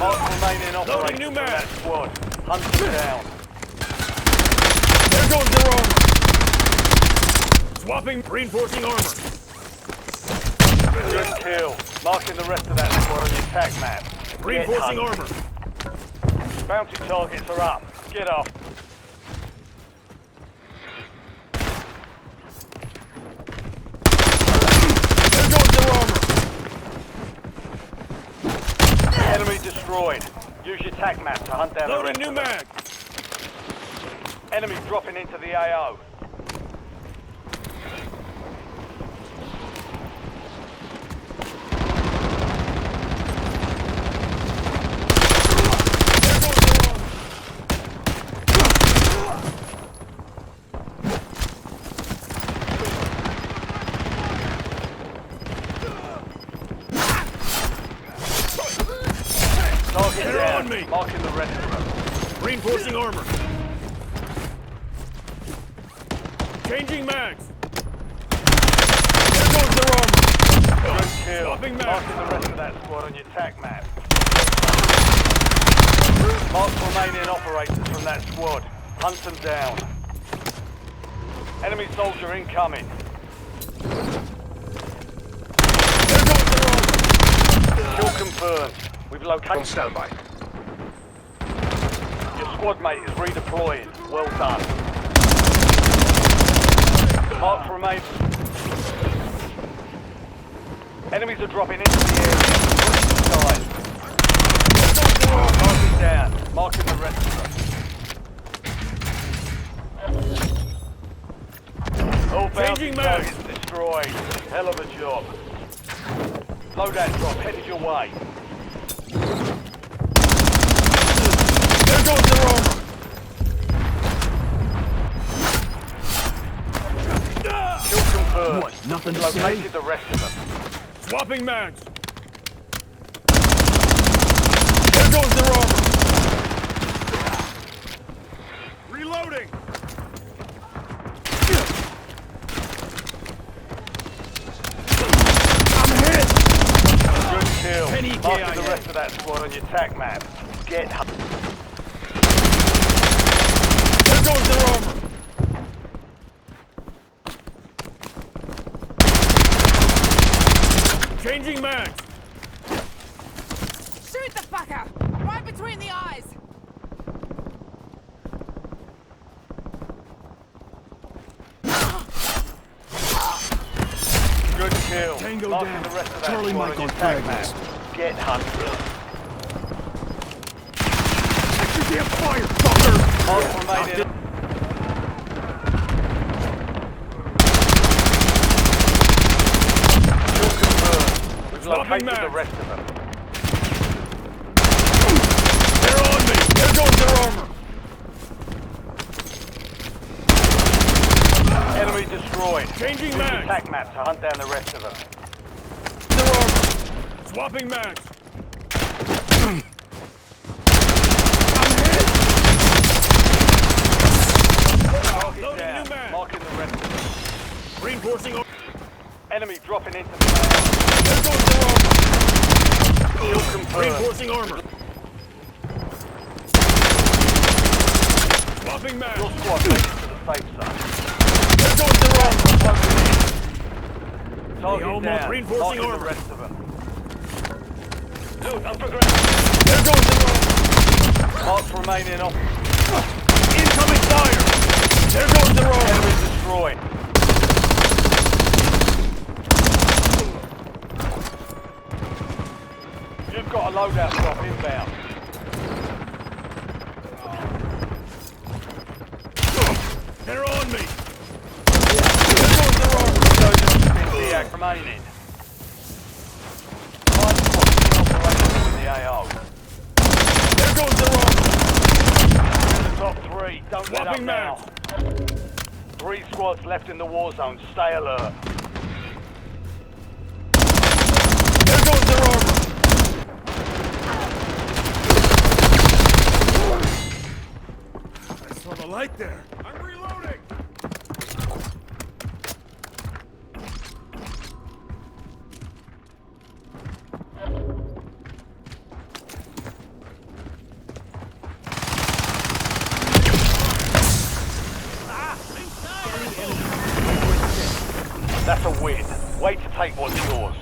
Mark remaining Loading operators new from mag. that squad. Hunt them down. There goes their armor. Swapping, reinforcing armor. Good kill. Marking the rest of that squad on your attack map. Reinforcing armor. Bounty targets are up. Get off. There goes their armor. Enemy destroyed. Use your attack map to hunt down the Loading rest new of them. mag. Enemy dropping into the AO. Target They're down. on me. Marking the rest of them. Reinforcing armor. Changing mags. There goes their armor. Good kill. Swapping mag. Marking the rest of that squad on your attack map. Mark remaining operators from that squad. Hunt them down. Enemy soldier incoming. There goes their armor. Kill confirmed. We've located. On standby. Your squad mate is redeploying. Well done. Mark remains. Enemies are dropping into the area. Guys. Mark it down. Marking the rest of them. All bounty Changing mag. targets destroyed. Hell of a job. Loadout drop headed your way. There goes their armor. Kill confirmed. What? Nothing to We've say? located the rest of them. Swapping mags. There goes their armor. Reloading. I'm hit. Good kill. Penny Marking the KIA. rest of that squad on your attack map. Get There goes their armor. Changing mags. Shoot the fucker! Right between the eyes! good kill. Tango Marking down. the rest of that Charlie squad Mike on your on attack fragments. map. Get hunted. Check your damn fire, fucker! Mark remaining. Kill confirmed. We've Swapping located the mags. rest of them. They're on me. There goes their armor. Enemy destroyed. Changing Use mags. attack map to hunt down the rest of them. Their armor. Swapping mags. Target Loading down. new mag. Marking the rest of them. Reinforcing armor. Enemy dropping into the AO. There goes their armor. Kill confirmed. Reinforcing armor. Swapping Your mags. squad made it to the safe zone. There goes their armor. Closing in. Target almost down. reinforcing Marking armor. the rest of them. Look, up for grabs. There goes their armor. Marks remaining off. Incoming fire. There goes their armor. Enemy destroyed. You've got a loadout drop inbound. They're on me. Diag remaining. 5 squads in operation in the AO. There goes their armor. In the top 3, don't let up Swapping now. mags. 3 squads left in the war zone, stay alert. There goes their armor. I saw the light there. I'm reloading. That's a win. Way to take what's yours.